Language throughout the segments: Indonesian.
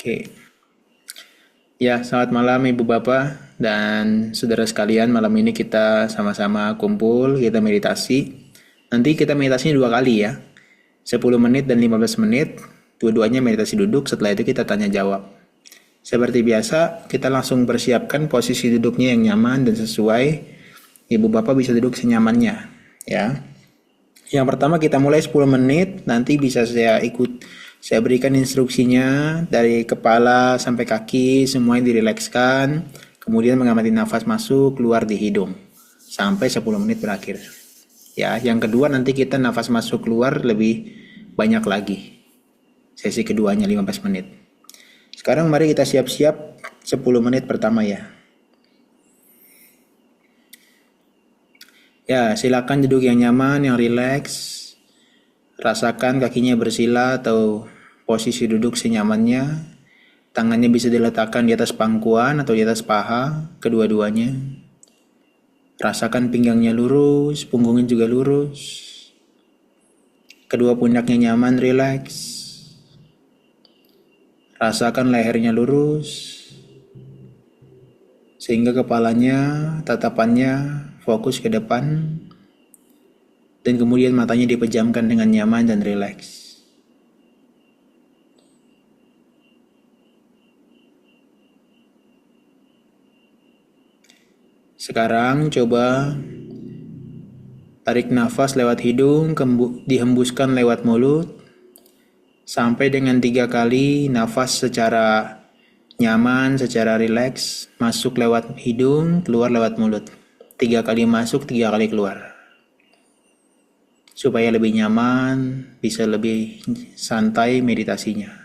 Oke. Ya, selamat malam Ibu Bapak dan saudara sekalian. Malam ini kita sama-sama kumpul, kita meditasi. Nanti kita meditasinya 2 kali ya. 10 menit dan 15 menit. Dua-duanya meditasi duduk, setelah itu kita tanya jawab. Seperti biasa, kita langsung persiapkan posisi duduknya yang nyaman dan sesuai. Ibu Bapak bisa duduk senyamannya, ya. Yang pertama kita mulai 10 menit, nanti bisa saya berikan instruksinya dari kepala sampai kaki, semuanya dirilekskan, kemudian mengamati nafas masuk, keluar di hidung, sampai 10 menit berakhir. Ya, yang kedua nanti kita nafas masuk keluar lebih banyak lagi. Sesi keduanya 15 menit. Sekarang mari kita siap-siap 10 menit pertama ya. Ya, silakan duduk yang nyaman, yang rileks. Rasakan kakinya bersila atau posisi duduk senyamannya. Tangannya bisa diletakkan di atas pangkuan atau di atas paha, kedua-duanya. Rasakan pinggangnya lurus, punggungnya juga lurus. Kedua pundaknya nyaman, rileks. Rasakan lehernya lurus, sehingga kepalanya, tatapannya fokus ke depan, dan kemudian matanya dipejamkan dengan nyaman dan rileks. Sekarang coba tarik nafas lewat hidung, dihembuskan lewat mulut, sampai dengan 3 kali nafas secara nyaman, secara rileks, masuk lewat hidung, keluar lewat mulut. 3 kali masuk, 3 kali keluar. Supaya lebih nyaman, bisa lebih santai meditasinya.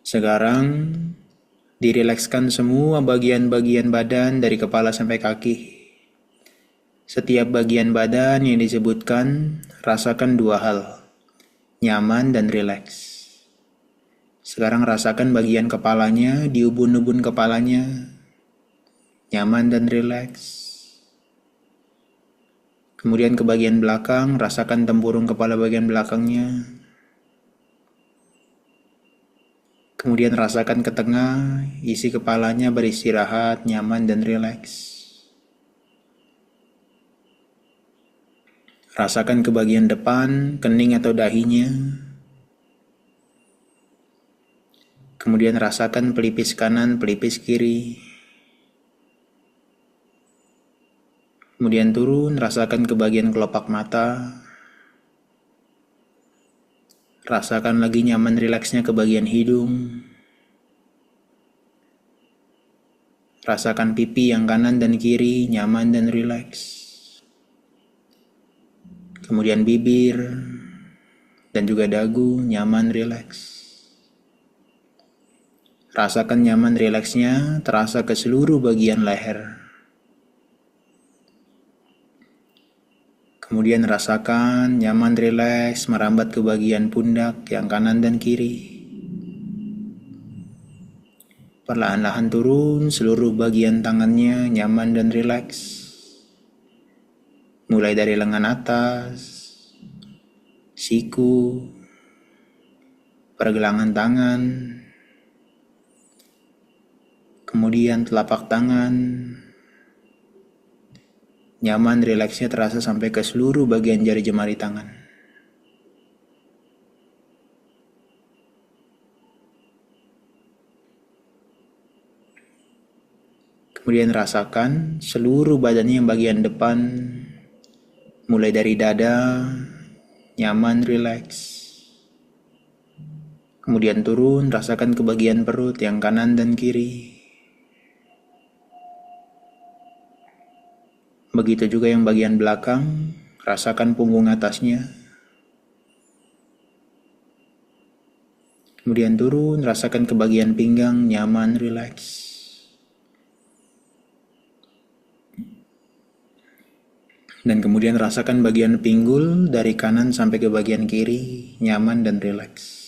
Sekarang dirilekskan semua bagian-bagian badan dari kepala sampai kaki. Setiap bagian badan yang disebutkan, rasakan 2 hal, nyaman dan rileks. Sekarang rasakan bagian kepalanya, di ubun-ubun kepalanya, nyaman dan rileks. Kemudian ke bagian belakang, rasakan tempurung kepala bagian belakangnya. Kemudian rasakan ke tengah, isi kepalanya beristirahat, nyaman dan rileks. Rasakan ke bagian depan, kening atau dahinya. Kemudian rasakan pelipis kanan, pelipis kiri. Kemudian turun, rasakan ke bagian kelopak mata. Rasakan lagi nyaman rileksnya ke bagian hidung. Rasakan pipi yang kanan dan kiri, nyaman dan rileks. Kemudian bibir dan juga dagu, nyaman rileks. Rasakan nyaman rileksnya terasa ke seluruh bagian leher. Kemudian rasakan nyaman rileks merambat ke bagian pundak yang kanan dan kiri. Perlahan-lahan turun seluruh bagian tangannya nyaman dan rileks. Mulai dari lengan atas, siku, pergelangan tangan, kemudian telapak tangan. Nyaman rileksnya terasa sampai ke seluruh bagian jari jemari tangan. Kemudian rasakan seluruh badannya yang bagian depan, mulai dari dada, nyaman, rileks. Kemudian turun, rasakan ke bagian perut yang kanan dan kiri. Begitu juga yang bagian belakang, rasakan punggung atasnya. Kemudian turun, rasakan ke bagian pinggang, nyaman, rileks. Dan kemudian rasakan bagian pinggul dari kanan sampai ke bagian kiri, nyaman, dan rileks.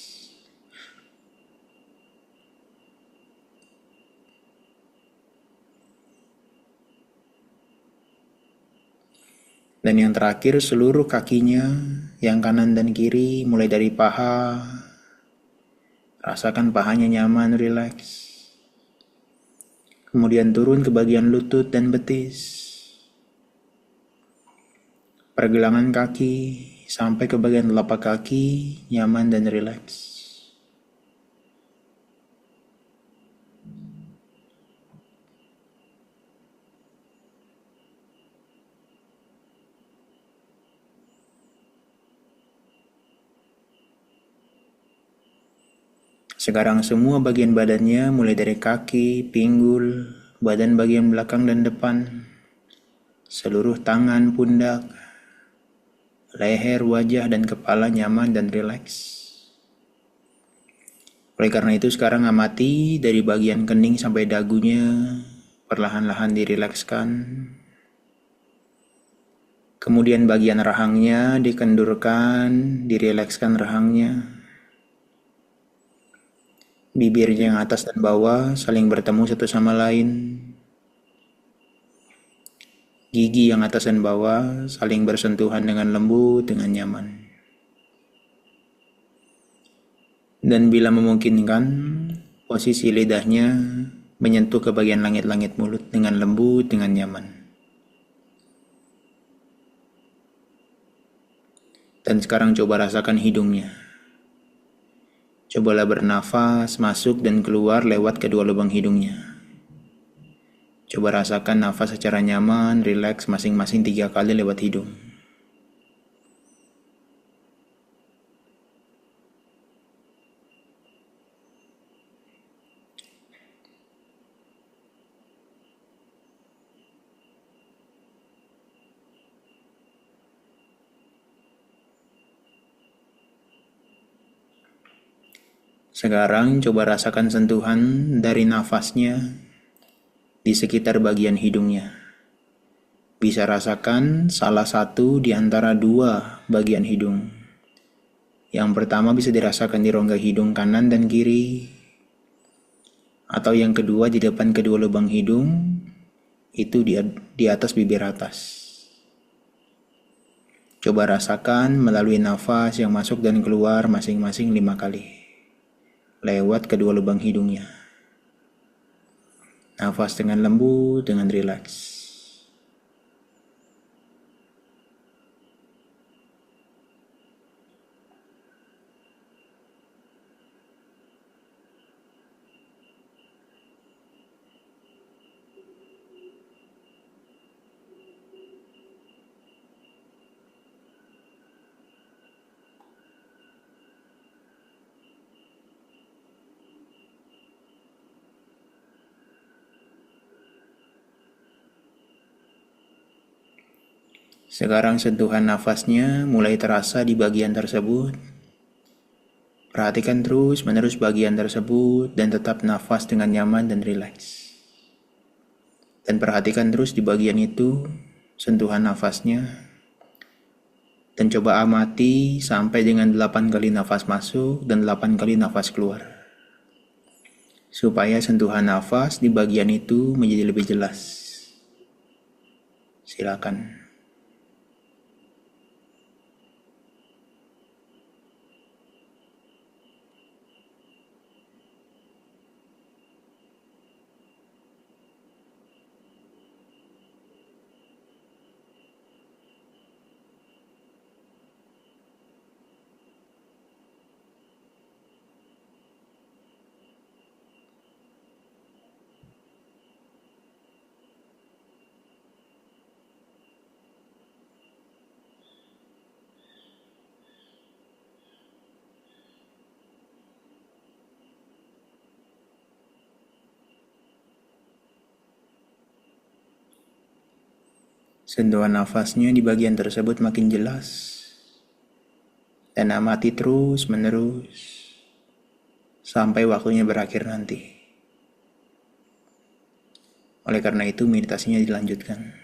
Dan yang terakhir, seluruh kakinya, yang kanan dan kiri, mulai dari paha, rasakan pahanya nyaman, rileks. Kemudian turun ke bagian lutut dan betis. Pergelangan kaki sampai ke bagian telapak kaki, nyaman dan rileks. Sekarang semua bagian badannya mulai dari kaki, pinggul, badan bagian belakang dan depan, seluruh tangan, pundak, leher, wajah, dan kepala nyaman dan rileks. Oleh karena itu sekarang amati dari bagian kening sampai dagunya, perlahan-lahan dirilekskan. Kemudian bagian rahangnya dikendurkan, dirilekskan rahangnya. Bibirnya yang atas dan bawah saling bertemu satu sama lain. Gigi yang atas dan bawah saling bersentuhan dengan lembut, dengan nyaman. Dan bila memungkinkan, posisi lidahnya menyentuh ke bagian langit-langit mulut dengan lembut, dengan nyaman. Dan sekarang coba rasakan hidungnya. Cobalah bernafas masuk dan keluar lewat kedua lubang hidungnya. Coba rasakan nafas secara nyaman, rileks masing-masing 3 kali lewat hidung. Sekarang coba rasakan sentuhan dari nafasnya di sekitar bagian hidungnya. Bisa rasakan salah satu di antara 2 bagian hidung. Yang pertama bisa dirasakan di rongga hidung kanan dan kiri, atau yang kedua di depan kedua lubang hidung, itu di atas bibir atas. Coba rasakan melalui nafas yang masuk dan keluar masing-masing 5 kali lewat kedua lubang hidungnya. Nafas dengan lembut, dengan rileks. Sekarang sentuhan nafasnya mulai terasa di bagian tersebut. Perhatikan terus-menerus bagian tersebut dan tetap nafas dengan nyaman dan rileks. Dan perhatikan terus di bagian itu sentuhan nafasnya. Dan coba amati sampai dengan 8 kali nafas masuk dan 8 kali nafas keluar. Supaya sentuhan nafas di bagian itu menjadi lebih jelas. Silakan. Sentuhan nafasnya di bagian tersebut makin jelas. Dan amati terus menerus sampai waktunya berakhir nanti. Oleh karena itu meditasinya dilanjutkan.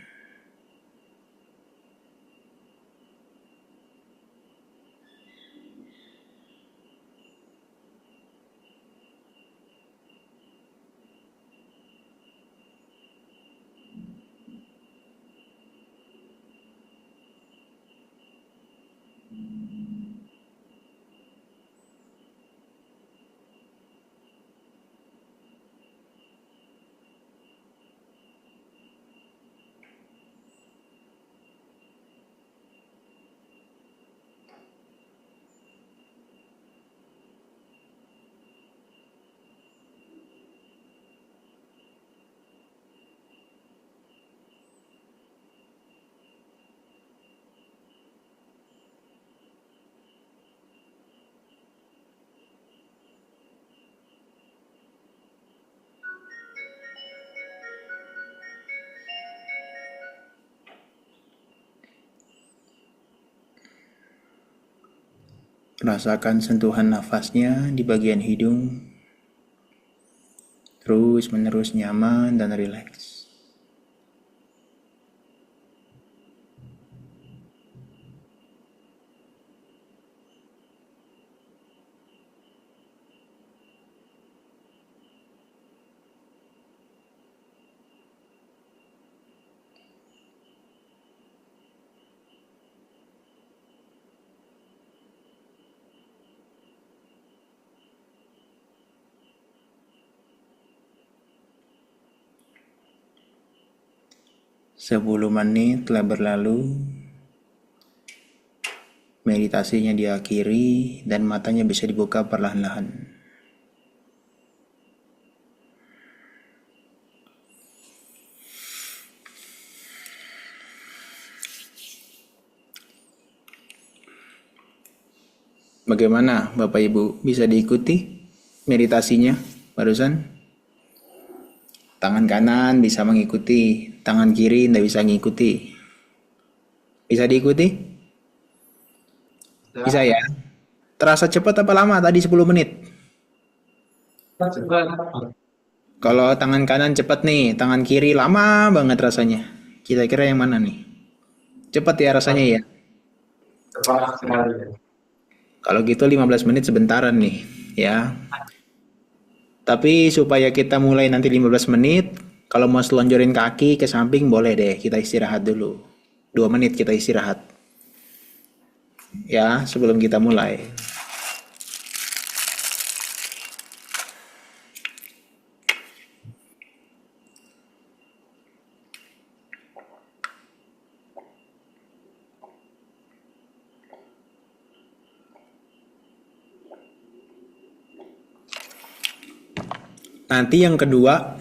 Rasakan sentuhan nafasnya di bagian hidung, terus menerus nyaman dan rileks. Sepuluh menit telah berlalu, meditasinya diakhiri dan matanya bisa dibuka perlahan-lahan. Bagaimana Bapak Ibu, bisa diikuti meditasinya barusan? Tangan kanan bisa mengikuti, tangan kiri tidak bisa mengikuti. Bisa diikuti? Bisa ya? Terasa cepat apa lama tadi 10 menit? Kalau tangan kanan cepat nih, tangan kiri lama banget rasanya. Kira-kira yang mana nih? Cepat ya rasanya ya? Kalau gitu 15 menit sebentaran nih ya. Tapi supaya kita mulai nanti 15 menit, kalau mau selonjorin kaki ke samping boleh deh, kita istirahat dulu. 2 menit kita istirahat. Ya, sebelum kita mulai. Nanti yang kedua,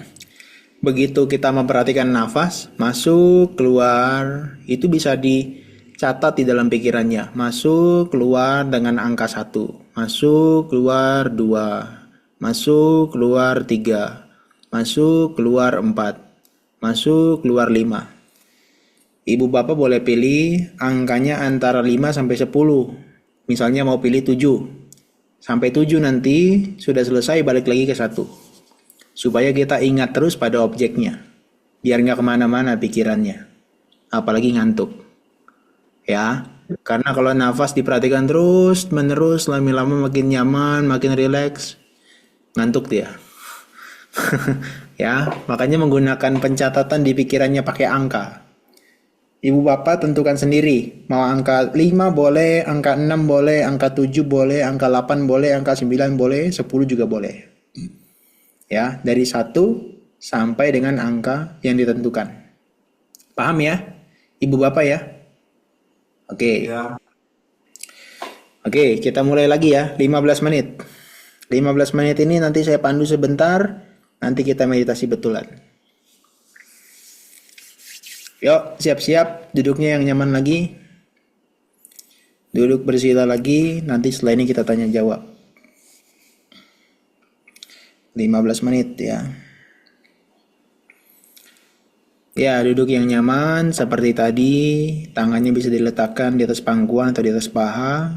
begitu kita memperhatikan nafas, masuk, keluar, itu bisa dicatat di dalam pikirannya. Masuk, keluar dengan angka 1. Masuk, keluar 2. Masuk, keluar 3. Masuk, keluar 4. Masuk, keluar 5. Ibu bapak boleh pilih angkanya antara 5 sampai 10. Misalnya mau pilih 7. Sampai 7 nanti sudah selesai balik lagi ke 1. Supaya kita ingat terus pada objeknya, biar nggak kemana-mana pikirannya, apalagi ngantuk, ya. Karena kalau nafas diperhatikan terus menerus, lama-lama makin nyaman, makin rileks, ngantuk dia. Ya, makanya menggunakan pencatatan di pikirannya pakai angka. Ibu bapak tentukan sendiri, mau angka 5 boleh, angka 6 boleh, angka 7 boleh, angka 8 boleh, angka 9 boleh, 10 juga boleh. Ya, dari 1 sampai dengan angka yang ditentukan. Paham ya, Ibu Bapak ya? Oke. Ya, Oke, kita mulai lagi ya, 15 menit. 15 menit ini nanti saya pandu sebentar, nanti kita meditasi betulan. Yuk, siap-siap, duduknya yang nyaman lagi. Duduk bersila lagi, nanti setelah ini kita tanya jawab. 15 menit ya. Ya, duduk yang nyaman seperti tadi, tangannya bisa diletakkan di atas pangkuan atau di atas paha.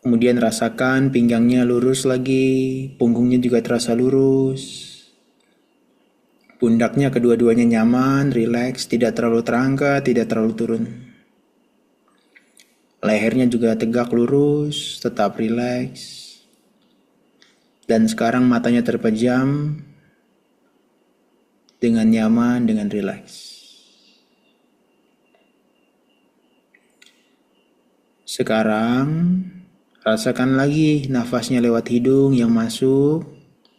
Kemudian rasakan pinggangnya lurus lagi, punggungnya juga terasa lurus. Pundaknya kedua-duanya nyaman, rileks, tidak terlalu terangkat, tidak terlalu turun. Lehernya juga tegak lurus, tetap rileks. Dan sekarang matanya terpejam dengan nyaman, dengan rileks. Sekarang, rasakan lagi nafasnya lewat hidung yang masuk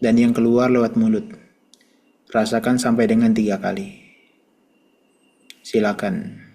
dan yang keluar lewat mulut. Rasakan sampai dengan 3 kali. Silakan.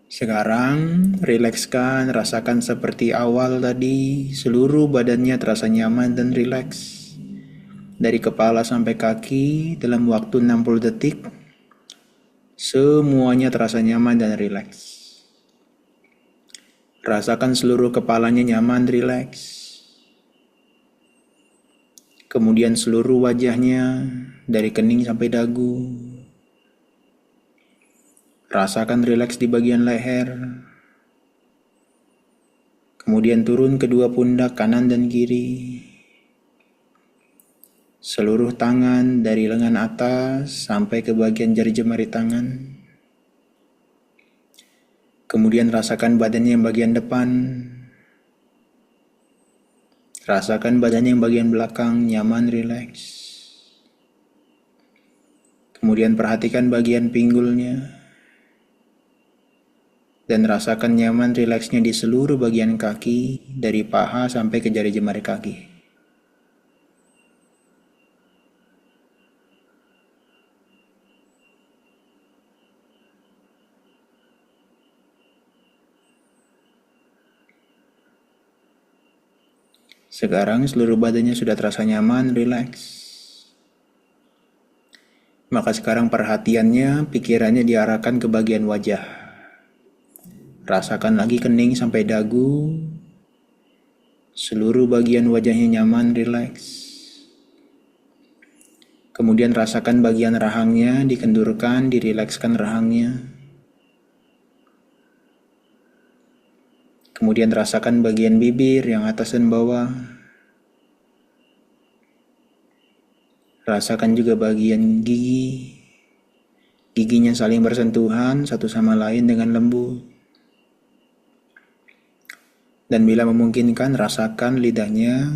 Sekarang, rilekskan, rasakan seperti awal tadi, seluruh badannya terasa nyaman dan rileks. Dari kepala sampai kaki, dalam waktu 60 detik, semuanya terasa nyaman dan rileks. Rasakan seluruh kepalanya nyaman, rileks. Kemudian seluruh wajahnya, dari kening sampai dagu. Rasakan rileks di bagian leher. Kemudian turun kedua pundak kanan dan kiri. Seluruh tangan dari lengan atas sampai ke bagian jari jemari tangan. Kemudian rasakan badannya yang bagian depan. Rasakan badannya yang bagian belakang nyaman, rileks. Kemudian perhatikan bagian pinggulnya. Dan rasakan nyaman rileksnya di seluruh bagian kaki, dari paha sampai ke jari jemari kaki. Sekarang seluruh badannya sudah terasa nyaman, rileks. Maka sekarang perhatiannya, pikirannya diarahkan ke bagian wajah. Rasakan lagi kening sampai dagu. Seluruh bagian wajahnya nyaman, rileks. Kemudian rasakan bagian rahangnya, dikendurkan, dirilekskan rahangnya. Kemudian rasakan bagian bibir yang atas dan bawah. Rasakan juga bagian gigi. Giginya saling bersentuhan satu sama lain dengan lembut. Dan bila memungkinkan, rasakan lidahnya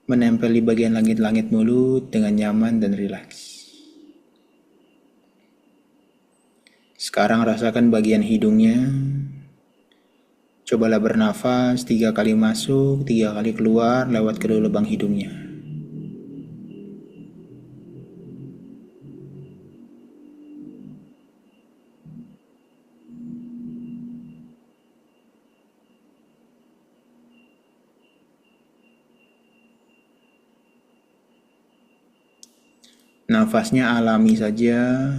menempel di bagian langit-langit mulut dengan nyaman dan rileks. Sekarang rasakan bagian hidungnya. Cobalah bernafas 3 kali masuk, 3 kali keluar lewat kedua lubang hidungnya. Nafasnya alami saja,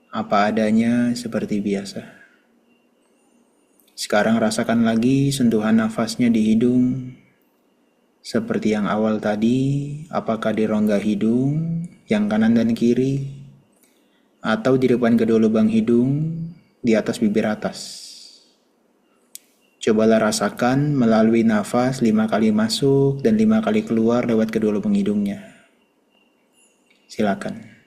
apa adanya seperti biasa. Sekarang rasakan lagi sentuhan nafasnya di hidung. Seperti yang awal tadi, apakah di rongga hidung, yang kanan dan kiri, atau di depan kedua lubang hidung, di atas bibir atas. Cobalah rasakan melalui nafas 5 kali masuk dan 5 kali keluar lewat kedua lubang hidungnya. Silakan.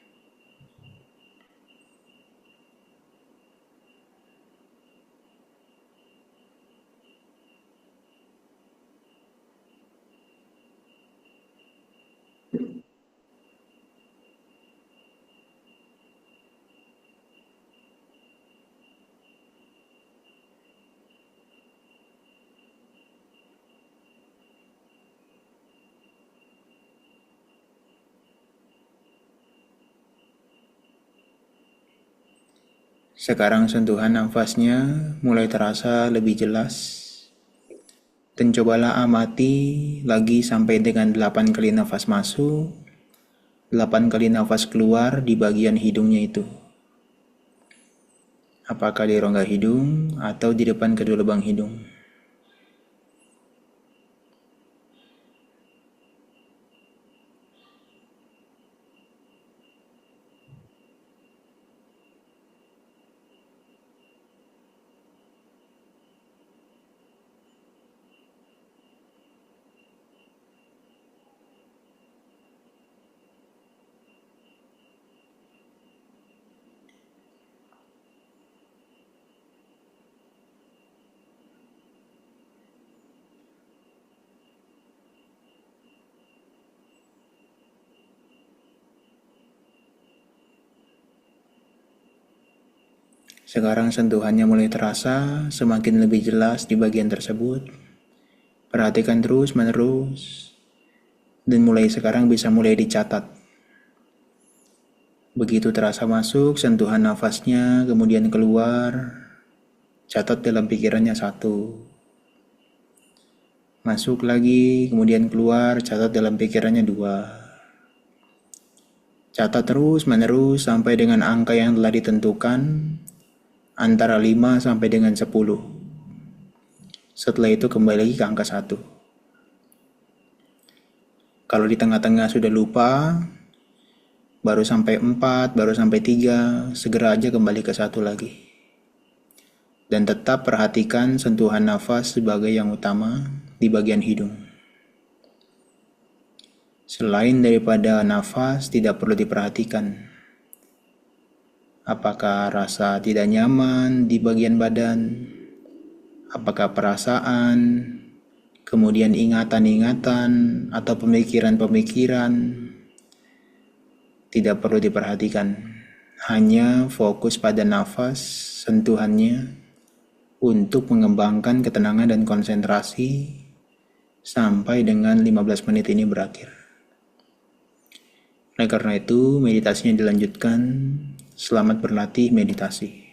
Sekarang sentuhan nafasnya mulai terasa lebih jelas. Dan cobalah amati lagi sampai dengan 8 kali nafas masuk, 8 kali nafas keluar di bagian hidungnya itu. Apakah di rongga hidung atau di depan kedua lubang hidung. Sekarang sentuhannya mulai terasa semakin lebih jelas di bagian tersebut. Perhatikan terus menerus dan mulai sekarang bisa mulai dicatat. Begitu terasa masuk sentuhan nafasnya kemudian keluar, catat dalam pikirannya 1. Masuk lagi kemudian keluar, catat dalam pikirannya 2. Catat terus menerus sampai dengan angka yang telah ditentukan antara 5 sampai dengan 10. Setelah itu kembali lagi ke angka 1. Kalau di tengah-tengah sudah lupa, baru sampai 4, baru sampai 3, segera aja kembali ke 1 lagi. Dan tetap perhatikan sentuhan nafas sebagai yang utama di bagian hidung. Selain daripada nafas, tidak perlu diperhatikan. Apakah rasa tidak nyaman di bagian badan? Apakah perasaan, kemudian ingatan-ingatan atau pemikiran-pemikiran? Tidak perlu diperhatikan. Hanya fokus pada nafas, sentuhannya, untuk mengembangkan ketenangan dan konsentrasi sampai dengan 15 menit ini berakhir. Oleh karena itu, meditasinya dilanjutkan. Selamat berlatih meditasi.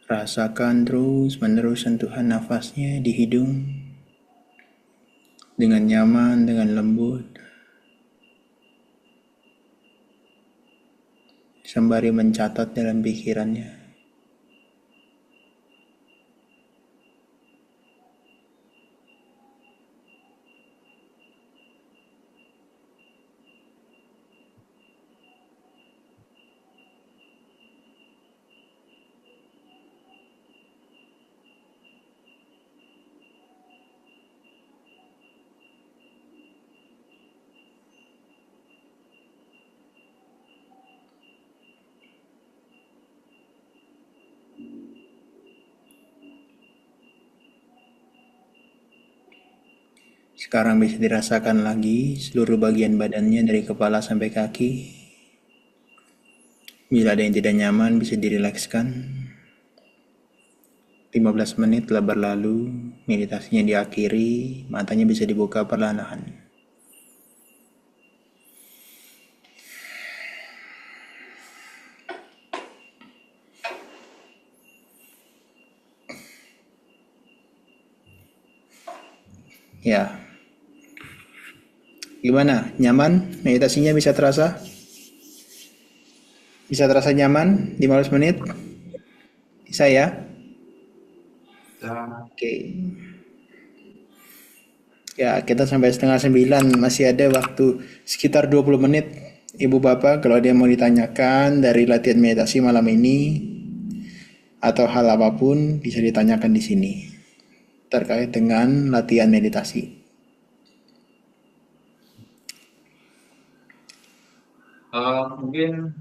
Rasakan terus-menerus sentuhan nafasnya di hidung dengan nyaman, dengan lembut, sembari mencatat dalam pikirannya. Sekarang bisa dirasakan lagi seluruh bagian badannya dari kepala sampai kaki. Bila ada yang tidak nyaman bisa dirilekskan. 15 menit telah berlalu, meditasinya diakhiri, matanya bisa dibuka perlahan-lahan. Ya, gimana? Nyaman? Meditasinya bisa terasa? Bisa terasa nyaman 15 menit? Bisa ya? Dan Oke. Ya, kita sampai setengah 9, masih ada waktu sekitar 20 menit. Ibu Bapak, kalau ada yang mau ditanyakan dari latihan meditasi malam ini, atau hal apapun, bisa ditanyakan di sini. Terkait dengan latihan meditasi. mungkin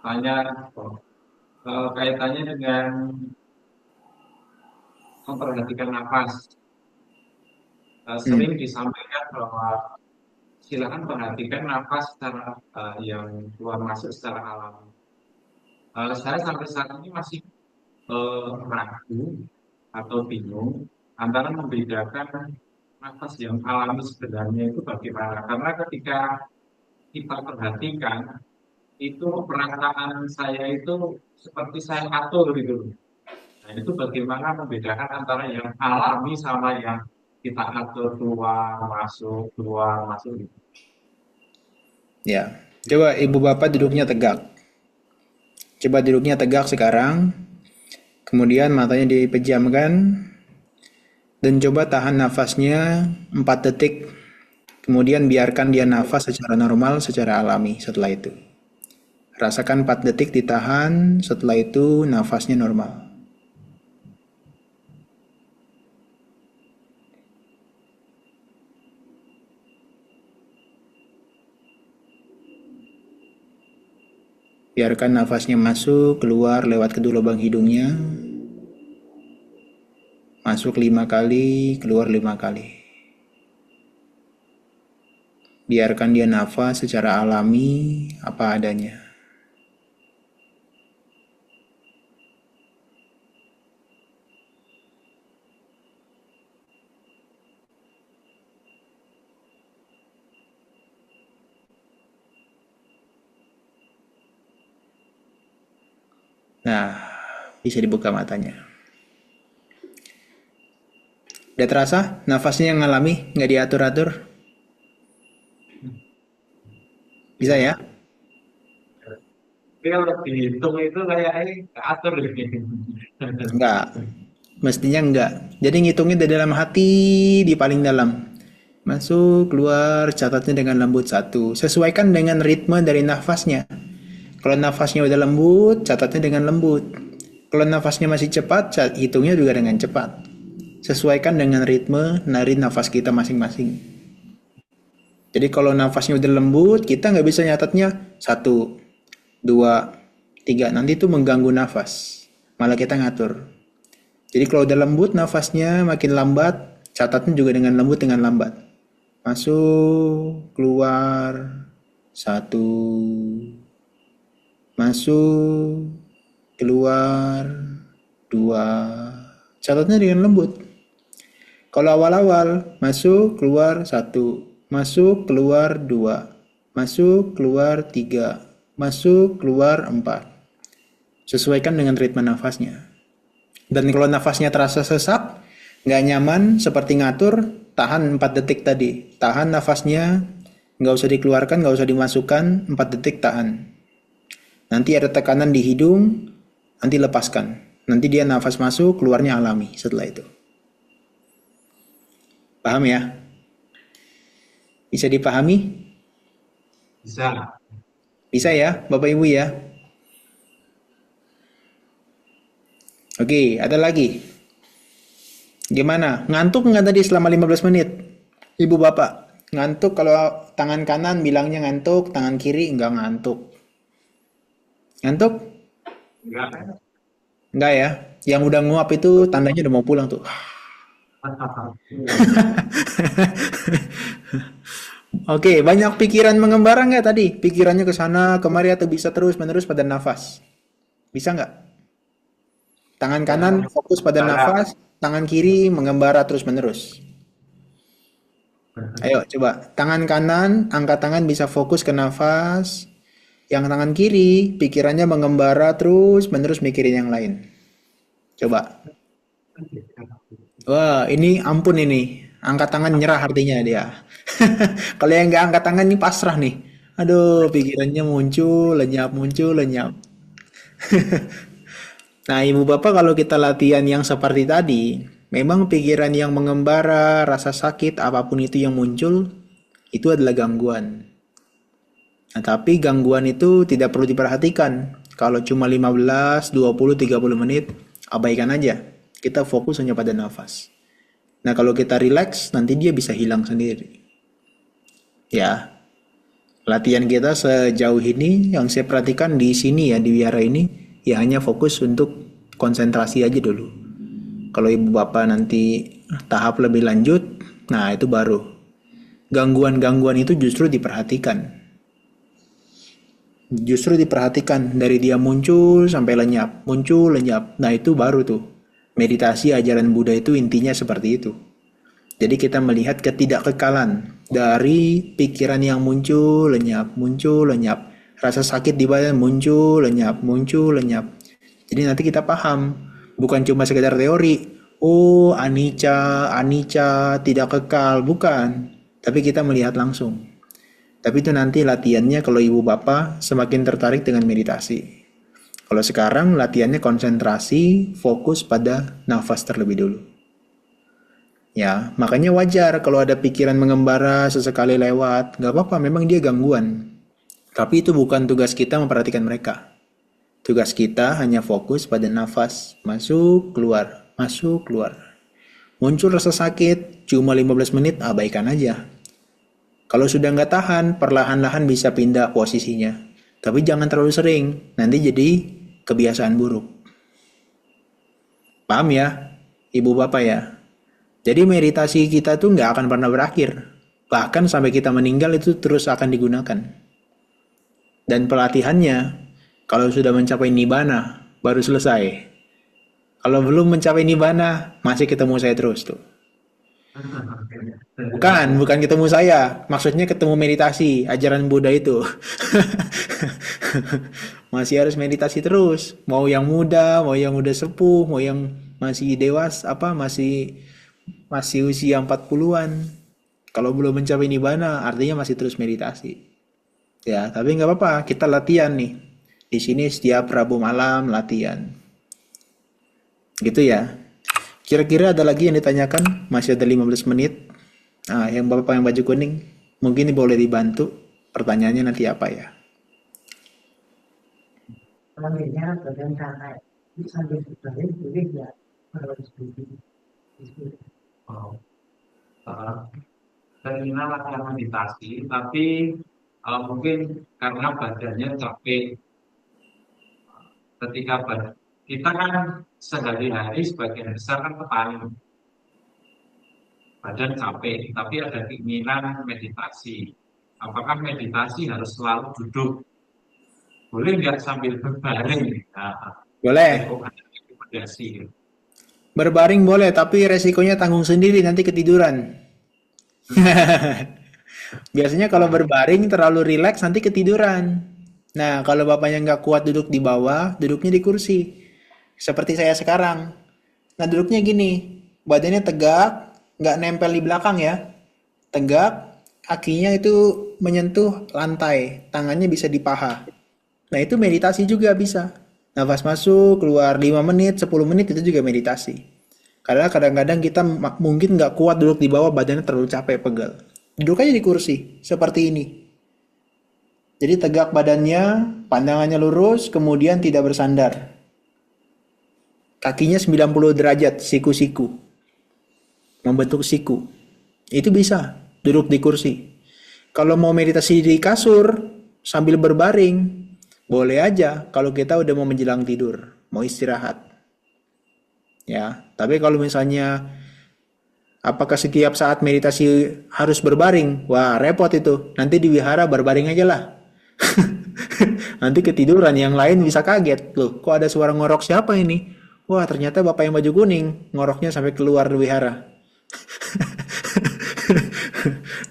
hanya kaitannya dengan memperhatikan nafas. Hmm, Sering disampaikan bahwa silakan perhatikan nafas secara yang keluar masuk secara alami. Saya sampai saat ini masih ragu atau bingung antara membedakan nafas yang alami sebenarnya itu bagaimana. Karena ketika kita perhatikan, itu perasaan saya itu seperti saya atur gitu. Nah, itu bagaimana membedakan antara yang alami sama yang kita atur keluar masuk gitu. ya. Coba Ibu Bapak duduknya tegak. Coba duduknya tegak sekarang. Kemudian matanya dipejamkan. Dan coba tahan nafasnya 4 detik. Kemudian biarkan dia nafas secara normal, secara alami setelah itu. Rasakan 4 detik ditahan, setelah itu nafasnya normal. Biarkan nafasnya masuk, keluar lewat kedua lubang hidungnya. Masuk 5 kali, keluar 5 kali. Biarkan dia nafas secara alami, apa adanya. Nah, bisa dibuka matanya. Udah terasa nafasnya yang ngalami, nggak diatur-atur? Bisa Ya, ya? tapi kalau dihitung itu kayak atur gitu. Enggak. Mestinya enggak. Jadi ngitungnya dari dalam hati, di paling dalam. Masuk, keluar, catatnya dengan lembut satu. Sesuaikan dengan ritme dari nafasnya. Kalau nafasnya udah lembut, catatnya dengan lembut. Kalau nafasnya masih cepat, hitungnya juga dengan cepat. Sesuaikan dengan ritme dari nafas kita masing-masing. Jadi kalau nafasnya udah lembut, kita nggak bisa nyatatnya satu, dua, tiga. Nanti itu mengganggu nafas. Malah kita ngatur. Jadi kalau udah lembut nafasnya makin lambat, catatnya juga dengan lembut dengan lambat. Masuk, keluar, satu, masuk, keluar, dua. Catatnya dengan lembut. Kalau awal-awal, masuk, keluar, satu, masuk, keluar, dua, masuk, keluar, tiga, masuk, keluar, empat. Sesuaikan dengan ritme nafasnya. Dan kalau nafasnya terasa sesak, nggak nyaman, seperti ngatur, tahan 4 detik tadi. Tahan nafasnya, nggak usah dikeluarkan, nggak usah dimasukkan, 4 detik tahan. Nanti ada tekanan di hidung, nanti lepaskan. Nanti dia nafas masuk, keluarnya alami setelah itu. Paham ya? Bisa dipahami? Bisa. Bisa ya, Bapak Ibu ya? Oke, ada lagi. Gimana? Ngantuk nggak tadi selama 15 menit? Ibu Bapak, ngantuk kalau tangan kanan bilangnya ngantuk, tangan kiri nggak ngantuk. Ngantuk? Enggak kan? Nggak ya? Yang udah nguap itu tandanya udah mau pulang tuh. Oke, banyak pikiran mengembara nggak tadi? Pikirannya ke sana, kemari atau bisa terus-menerus pada nafas? Bisa nggak? Tangan kanan fokus pada Cara. nafas, tangan kiri mengembara terus-menerus. Ayo, coba. Tangan kanan, angkat tangan bisa fokus ke nafas. Yang tangan kiri, pikirannya mengembara terus-menerus mikirin yang lain. Coba. Wah, ini ampun ini. Angkat tangan nyerah artinya dia. Kalau yang nggak angkat tangan ini pasrah nih. Aduh, pikirannya muncul, lenyap. Nah, Ibu Bapak kalau kita latihan yang seperti tadi, memang pikiran yang mengembara, rasa sakit, apapun itu yang muncul, itu adalah gangguan. Nah, tapi gangguan itu tidak perlu diperhatikan. Kalau cuma 15, 20, 30 menit, abaikan aja. Kita fokus hanya pada nafas. Nah, kalau kita relax, nanti dia bisa hilang sendiri. Ya, latihan kita sejauh ini yang saya perhatikan di sini ya, di wihara ini, ya hanya fokus untuk konsentrasi aja dulu. Kalau ibu bapak nanti tahap lebih lanjut, nah itu baru. Gangguan-gangguan itu justru diperhatikan. Justru diperhatikan dari dia muncul sampai lenyap, muncul lenyap. Nah itu baru tuh. Meditasi ajaran Buddha itu intinya seperti itu. Jadi kita melihat ketidakkekalan dari pikiran yang muncul, lenyap. Rasa sakit di badan muncul, lenyap. Jadi nanti kita paham, bukan cuma sekedar teori. Oh, anicca, tidak kekal, bukan. Tapi kita melihat langsung. Tapi itu nanti latihannya kalau ibu bapak semakin tertarik dengan meditasi. Kalau sekarang latihannya konsentrasi, fokus pada nafas terlebih dulu. Ya, makanya wajar kalau ada pikiran mengembara sesekali lewat. Gak apa-apa, memang dia gangguan. Tapi itu bukan tugas kita memperhatikan mereka. Tugas kita hanya fokus pada nafas. Masuk, keluar. Masuk, keluar. Muncul rasa sakit, cuma 15 menit, abaikan aja. Kalau sudah nggak tahan, perlahan-lahan bisa pindah posisinya. Tapi jangan terlalu sering, nanti jadi kebiasaan buruk. Paham ya, ibu bapak ya? Jadi meditasi kita tuh nggak akan pernah berakhir. Bahkan sampai kita meninggal itu terus akan digunakan. Dan pelatihannya, kalau sudah mencapai nibbana, baru selesai. Kalau belum mencapai nibbana, masih ketemu saya terus tuh. Bukan ketemu saya. Maksudnya ketemu meditasi, ajaran Buddha itu. Masih harus meditasi terus. Mau yang muda, mau yang udah sepuh, mau yang masih dewasa, masih usia 40-an. Kalau belum mencapai nibbana, artinya masih terus meditasi. Ya, tapi nggak apa-apa, kita latihan nih. Di sini setiap Rabu malam latihan. Gitu ya. Kira-kira ada lagi yang ditanyakan? Masih ada 15 menit. Nah, yang Bapak yang baju kuning, mungkin boleh dibantu. Pertanyaannya nanti apa ya? Selanjutnya bagian kanan itu sambil berbalik boleh ya kalau diskusi. Oh, uh, saya ingin latihan meditasi, tapi mungkin karena badannya capek ketika kita kan sehari-hari sebagian besar kan petani, badan capek, tapi ada keinginan meditasi. Apakah meditasi harus selalu duduk? Boleh nggak sambil berbaring? Nah, Boleh. rekomendasi. Berbaring boleh, tapi resikonya tanggung sendiri nanti ketiduran. Biasanya kalau berbaring terlalu rileks nanti ketiduran. Nah, kalau bapaknya nggak kuat duduk di bawah, duduknya di kursi. Seperti saya sekarang. Nah, duduknya gini, badannya tegak, nggak nempel di belakang ya. Tegak, kakinya itu menyentuh lantai, tangannya bisa di paha. Nah, itu meditasi juga bisa. Nafas masuk, keluar 5 menit, 10 menit itu juga meditasi. Karena kadang-kadang kita mungkin nggak kuat duduk di bawah, badannya terlalu capek, pegal. Duduk aja di kursi, seperti ini. Jadi tegak badannya, pandangannya lurus, kemudian tidak bersandar. Kakinya 90 derajat, siku-siku. Membentuk siku. Itu bisa, duduk di kursi. Kalau mau meditasi di kasur, sambil berbaring, boleh aja kalau kita udah mau menjelang tidur, mau istirahat. Ya, tapi kalau misalnya apakah setiap saat meditasi harus berbaring? Wah, repot itu. Nanti di wihara berbaring aja lah. Nanti ketiduran, yang lain bisa kaget. Loh, kok ada suara ngorok siapa ini? Wah, ternyata bapak yang baju kuning. Ngoroknya sampai keluar wihara.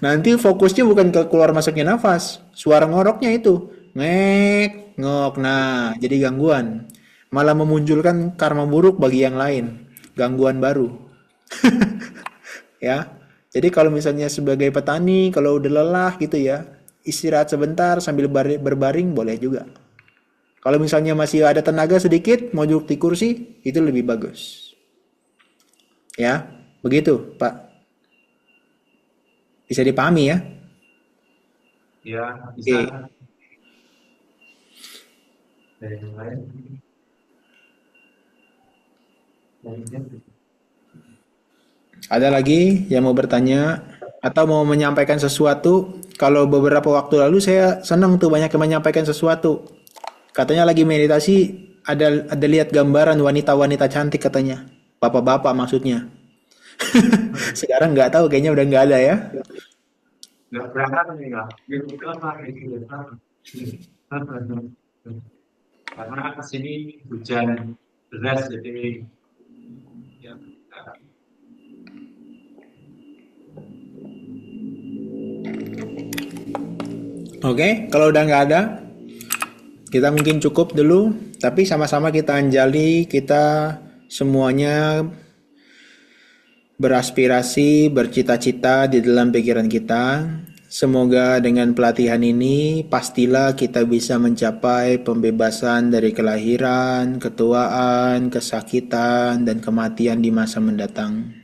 Nanti fokusnya bukan ke keluar masuknya nafas. Suara ngoroknya itu. Ngek, ngok. Nah, jadi gangguan. Malah memunculkan karma buruk bagi yang lain. Gangguan baru. Ya. Jadi kalau misalnya sebagai petani, kalau udah lelah gitu ya, istirahat sebentar sambil berbaring boleh juga. Kalau misalnya masih ada tenaga sedikit, mau duduk di kursi, itu lebih bagus. Ya, begitu, Pak. Bisa dipahami ya? Ya, bisa. Oke. Dari yang lain. Ada lagi yang mau bertanya atau mau menyampaikan sesuatu? Kalau beberapa waktu lalu saya senang tuh banyak yang menyampaikan sesuatu. Katanya lagi meditasi, ada lihat gambaran wanita-wanita cantik katanya. Bapak-bapak maksudnya. Sekarang nggak tahu, kayaknya udah nggak ada ya. Nggak berangkat nih nggak? Gitu apa gitu. Karena kesini hujan deras jadi ya. Oke, kalau udah nggak ada, kita mungkin cukup dulu. Tapi sama-sama kita anjali, kita semuanya beraspirasi, bercita-cita di dalam pikiran kita. Semoga dengan pelatihan ini pastilah kita bisa mencapai pembebasan dari kelahiran, ketuaan, kesakitan, dan kematian di masa mendatang.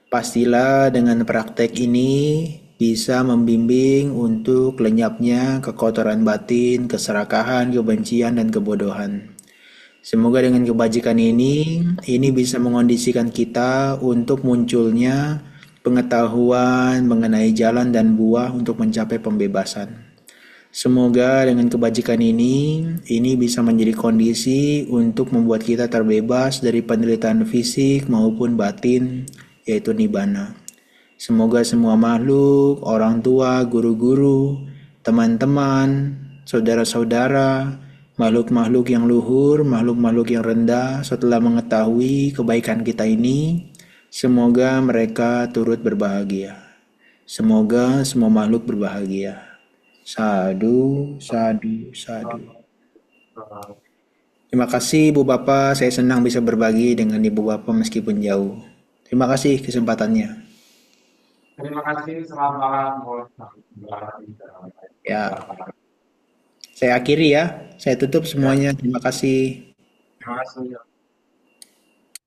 Pastilah dengan praktek ini bisa membimbing untuk lenyapnya kekotoran batin, keserakahan, kebencian, dan kebodohan. Semoga dengan kebajikan ini bisa mengondisikan kita untuk munculnya pengetahuan mengenai jalan dan buah untuk mencapai pembebasan. Semoga dengan kebajikan ini bisa menjadi kondisi untuk membuat kita terbebas dari penderitaan fisik maupun batin, yaitu nibbana. Semoga semua makhluk, orang tua, guru-guru, teman-teman, saudara-saudara, makhluk-makhluk yang luhur, makhluk-makhluk yang rendah, setelah mengetahui kebaikan kita ini, semoga mereka turut berbahagia. Semoga semua makhluk berbahagia. Sadu, sadu, sadu. Terima kasih Ibu Bapak, saya senang bisa berbagi dengan Ibu Bapak meskipun jauh. Terima kasih kesempatannya. Terima kasih, selamat malam. Ya, saya akhiri ya. Saya tutup Ya, semuanya. Terima kasih. terima kasih.